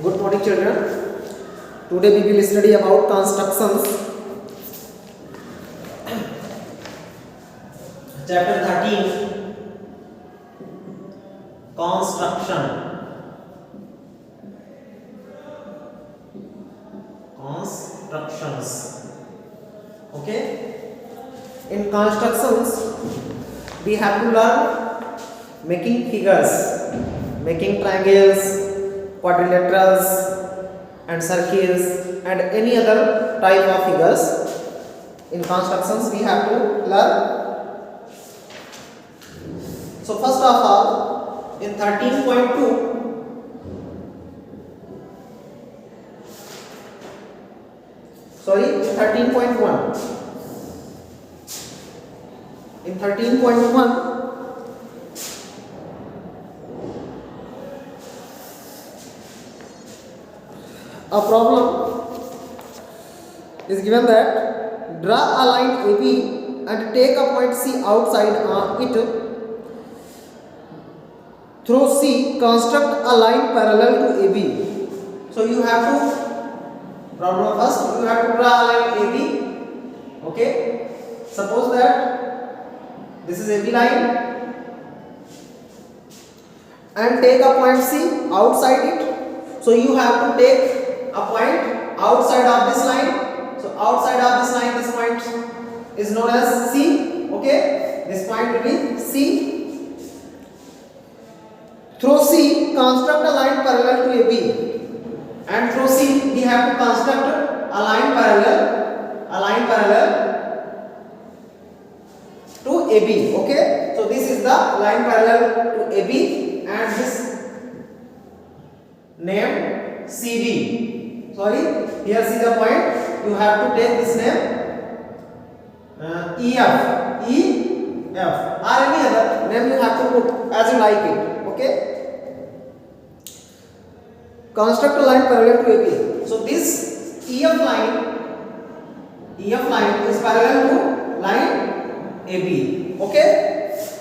Good morning, children. Today we will study about constructions. Chapter 13. Construction. Constructions. Okay. In constructions, we have to learn making figures, making triangles, quadrilaterals and circles and any other type of figures. In constructions we have to learn. So first of all, in 13.1 in 13.1 a problem is given that draw a line AB and take a point C outside it. Through C, construct a line parallel to AB. So you have to, problem first, you have to draw a line AB. Okay. Suppose that this is AB line and take a point C outside it. So you have to take a point outside of this line. So outside of this line, this point is known as C. Okay. This point will be C. Through C, construct a line parallel to AB, and through C we have to construct a line parallel to AB. Okay, so this is the line parallel to AB, and this name CD. Sorry, here see the point. You have to take this name EF, or any other name you have to put as you like it. Okay. Construct a line parallel to AB. So this EF line is parallel to line AB. Okay.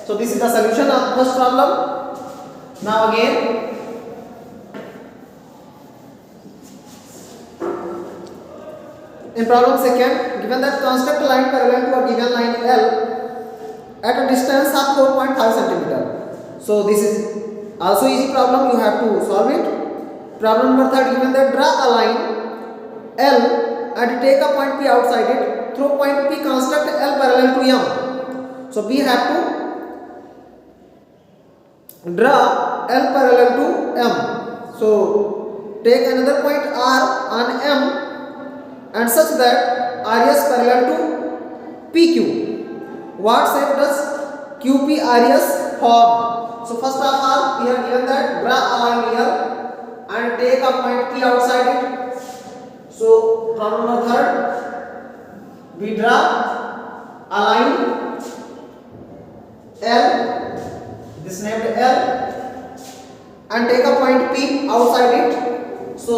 So this is the solution of first problem. Now again, in problem second, given that construct a line parallel to a given line L at a distance of 4.5 cm. So this is also easy problem. You have to solve it. Problem number third, given that draw a line L and take a point P outside it. Through point P, construct L parallel to M. So we have to draw L parallel to M. So take another point R on M and such that RS parallel to PQ. What shape does QPRS form? So first of all, we are given that draw a line here and take a point P outside it. So problem number third, we draw a line L, this named L, and take a point P outside it. So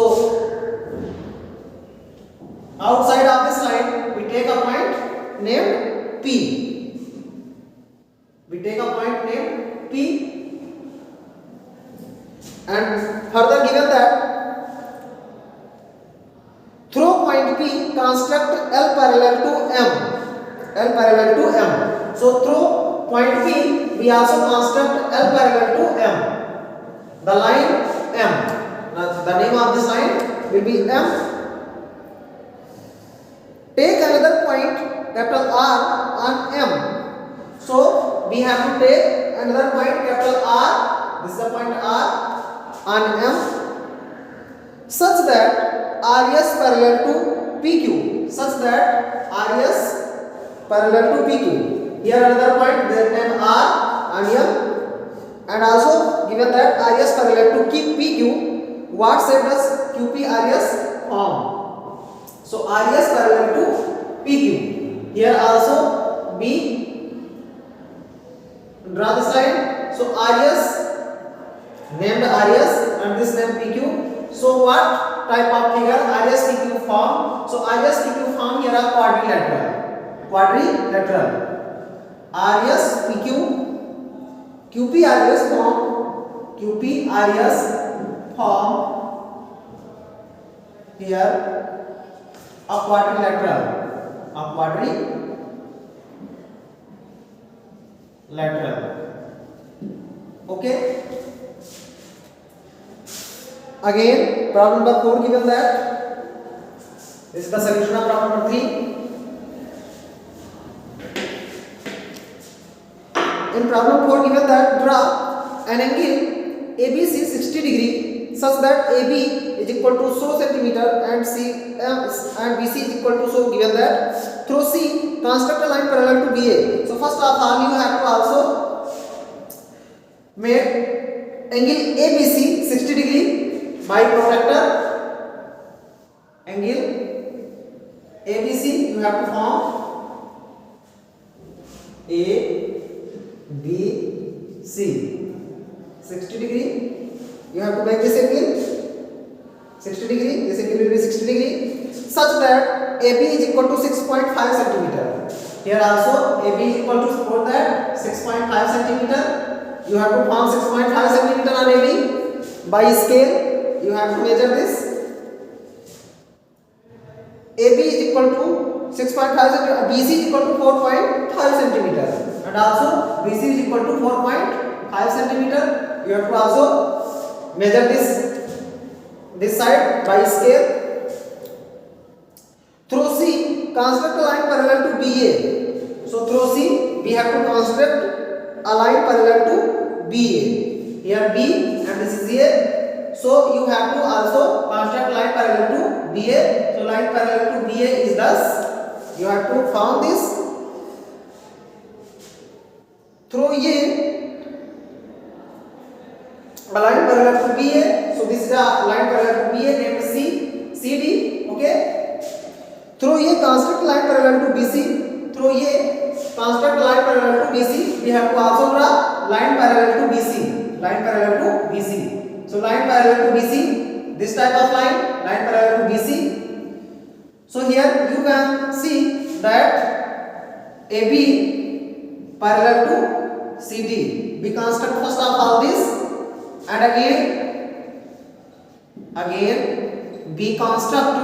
outside of this line, we take a point named P. We take a point named P. And further given that through point P, construct L parallel to M. So through point P, we also construct L parallel to M. The line M. Now the name of this line will be M. Take another point capital R on M. So we have to take another point capital R. This is the point R on M, such that RS parallel to PQ. Here another point, their name R on M, and also given that RS parallel to PQ. What shape does QPRS form? So RS parallel to PQ. Here also we draw this line. So RS named RS and this name PQ. So what type of figure RS PQ form? So RS PQ form here are quadrilateral. RS PQ QPRS form here a quadrilateral, okay. Again problem number 4 given that this is the solution of problem number 3. In problem 4 given that draw an angle ABC 60 degree such that AB is equal to so centimeter and BC is equal to so, given that through C construct a line parallel to BA. So first of all you have to also make angle ABC 60 degree by protractor. Angle ABC you have to form ABC 60 degree. You have to make this angle 60 degree. This angle will be 60 degree such that AB is equal to 6.5 centimeter. Here also AB is equal to support that 6.5 centimeter. You have to form 6.5 centimeter on AB by scale. You have to measure this. AB is equal to 6.5 centimeter. BC is equal to 4.5 centimeter, and also BC is equal to 4.5 centimeter. You have to also measure this side by scale. Through C construct a line parallel to BA. So through C we have to construct a line parallel to BA. Here B and this is A. So you have to also construct line parallel to BA. So line parallel to BA is thus. You have to form this. Through A a line parallel to BA. So this is a line parallel to BA named CD. Okay. Through A construct line parallel to BC. Through A construct line parallel to BC. We have to also draw line parallel to BC. Line parallel to BC. So line parallel to BC. This type of line parallel to BC. So here you can see that AB parallel to CD. We construct first of all this. And again we construct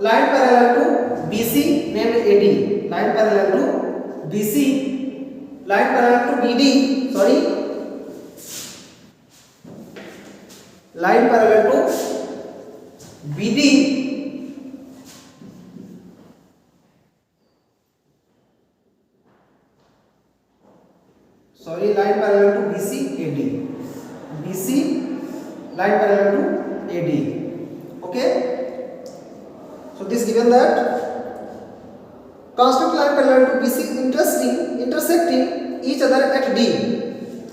line parallel to BC named AD, line parallel to BC, line parallel to BD, line parallel to BD, line parallel to BC, AD. BC, line parallel to AD. Okay. So this given that construct line parallel to BC intersecting each other at D.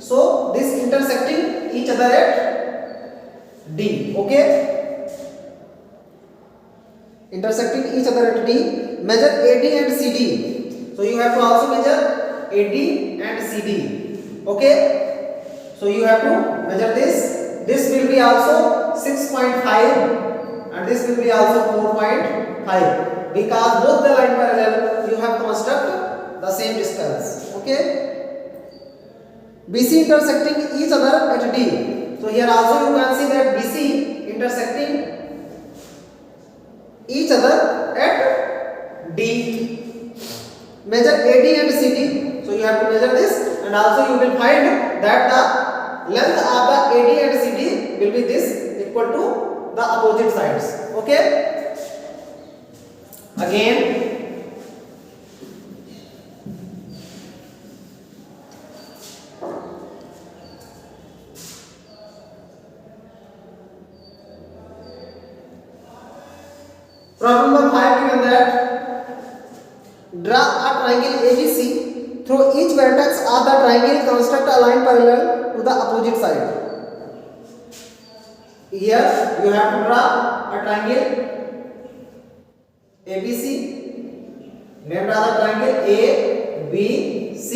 So this intersecting each other at D. Okay. Intersecting each other at D. Measure AD and CD. So you have to also measure AD and CD. Okay. So you have to measure this. This will be also 6.5 and this will be also 4.5 because both the line parallel you have construct the same distance. Okay. BC intersecting each other at D. So here also you can see that BC intersecting each other at D. Measure AD and CD. So you have to measure this, and also you will find that the length of the AD and CD will be this equal to the opposite sides. Okay. Again problem number 5 given that draw a triangle ABC. Through each vertex of the triangle construct a line parallel to the opposite side. Here you have to draw a triangle ABC. Name the triangle ABC.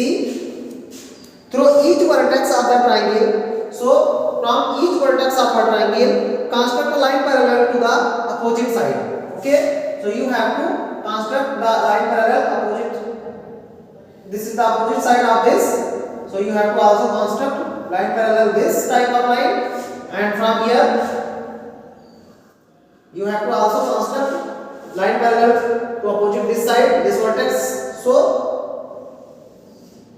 Through each vertex of the triangle. So from each vertex of a triangle construct a line parallel to the opposite side. Okay. So you have to construct the line parallel opposite. This is the opposite side of this. So you have to also construct line parallel this type of line, and from here you have to also construct line parallel to opposite this side, this vertex. So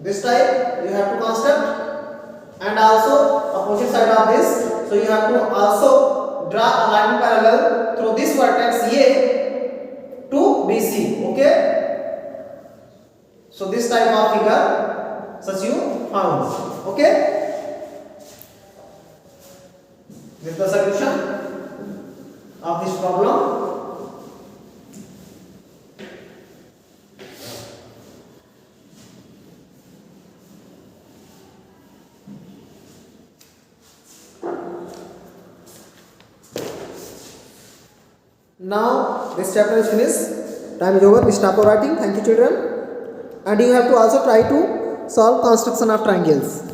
this type you have to construct, and also opposite side of this. So you have to also draw a line parallel through this vertex A to BC. Okay. So this type of figure such you found. Okay. This is the solution of this problem. Now this chapter is finished. Time is over. We stop the writing. Thank you, children. And you have to also try to solve construction of triangles.